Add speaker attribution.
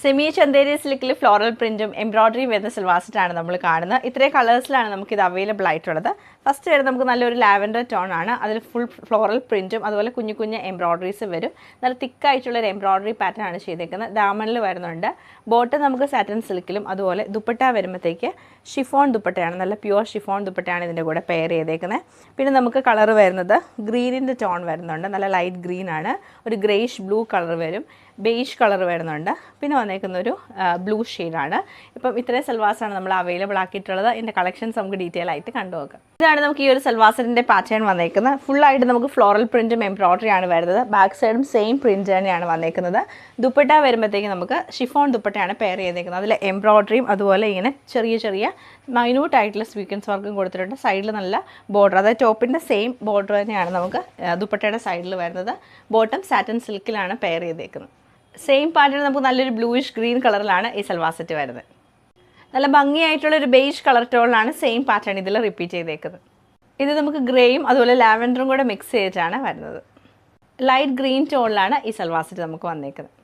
Speaker 1: Semi Chanderi സിൽക്കിൽ floral പ്രിൻറ്റും embroidery വരുന്ന സൽവാർ സെറ്റാണ് നമ്മൾ കാണുന്നത്. ഇത്രയും കളേഴ്സിലാണ് നമുക്കിത് അവൈലബിൾ ആയിട്ടുള്ളത്. ഫസ്റ്റ് വരുന്നത് നമുക്ക് നല്ലൊരു ലാവൻഡർ ടോൺ ആണ്. അതിൽ ഫുൾ ഫ്ലോറൽ പ്രിൻറ്റും അതുപോലെ കുഞ്ഞു കുഞ്ഞു എംബ്രോയ്ഡറീസ് വരും. നല്ല തിക്കായിട്ടുള്ളൊരു എംബ്രോയ്ഡറി പാറ്റേൺ ആണ് ചെയ്തേക്കുന്നത്. ദാമനിൽ വരുന്നുണ്ട്. ബോട്ടം നമുക്ക് സാറ്റൻ സിൽക്കിലും അതുപോലെ ദുപ്പട്ട വരുമ്പോഴത്തേക്ക് ഷിഫോൺ ദുപ്പട്ടയാണ്. നല്ല പ്യുവർ ഷിഫോൺ ദുപ്പട്ടയാണ് ഇതിൻ്റെ കൂടെ പെയർ ചെയ്തേക്കുന്നത്. പിന്നെ നമുക്ക് കളർ വരുന്നത് ഗ്രീനിൻ്റെ ടോൺ വരുന്നുണ്ട്. നല്ല ലൈറ്റ് ഗ്രീൻ ആണ്. ഒരു ഗ്രേഷ് ബ്ലൂ കളർ വരും. ബേജ് കളർ വരുന്നുണ്ട്. പിന്നെ വന്നേക്കുന്ന ഒരു ബ്ലൂ ഷെയ്ഡാണ്. ഇപ്പം ഇത്രയും സൽവാസാണ് നമ്മൾ അവൈലബിൾ ആക്കിയിട്ടുള്ളത്. ഇതിൻ്റെ കളക്ഷൻസ് നമുക്ക് ഡീറ്റെയിൽ ആയിട്ട് കണ്ടുനോക്കാം. ഇതാണ് നമുക്ക് ഈ ഒരു സൽവാസിൻ്റെ പാറ്റേൺ വന്നേക്കുന്നത്. ഫുള്ളായിട്ട് നമുക്ക് ഫ്ലോറൽ പ്രിൻറ്റും എംബ്രോയ്ഡറി ആണ് വരുന്നത്. ബാക്ക് സൈഡും സെയിം പ്രിൻറ്റ് തന്നെയാണ് വന്നേക്കുന്നത്. ദുപ്പട്ട വരുമ്പോഴത്തേക്ക് നമുക്ക് ഷിഫോൺ ദുപ്പട്ടയാണ് പെയർ ചെയ്തേക്കുന്നത്. അതിൽ എംബ്രോയ്ഡറിയും അതുപോലെ ഇങ്ങനെ ചെറിയ ചെറിയ മൈന്യൂട്ടായിട്ടുള്ള സ്വീക്വൻസ് വർക്കും കൊടുത്തിട്ടുണ്ട്. സൈഡിൽ നല്ല ബോർഡർ, അതായത് ടോപ്പിൻ്റെ സെയിം ബോർഡർ തന്നെയാണ് നമുക്ക് ദുപ്പട്ടയുടെ സൈഡിൽ വരുന്നത്. ബോട്ടം സാറ്റൻ സിൽക്കിലാണ് പെയർ ചെയ്തേക്കുന്നത്. സെയിം പാറ്റേൺ നമുക്ക് നല്ലൊരു ബ്ലൂയിഷ് ഗ്രീൻ കളറിലാണ് ഈ സൽവാർ സെറ്റ് വരുന്നത്. നല്ല ഭംഗിയായിട്ടുള്ളൊരു ബേജ് കളർ ടോണിലാണ് സെയിം പാറ്റേൺ ഇതിൽ റിപ്പീറ്റ് ചെയ്തേക്കുന്നത്. ഇത് നമുക്ക് ഗ്രേയും അതുപോലെ ലാവൻഡറും കൂടെ മിക്സ് ചെയ്തിട്ടാണ് വരുന്നത്. ലൈറ്റ് ഗ്രീൻ ടോണിലാണ് ഈ സൽവാർ സെറ്റ് നമുക്ക് വന്നേക്കുന്നത്.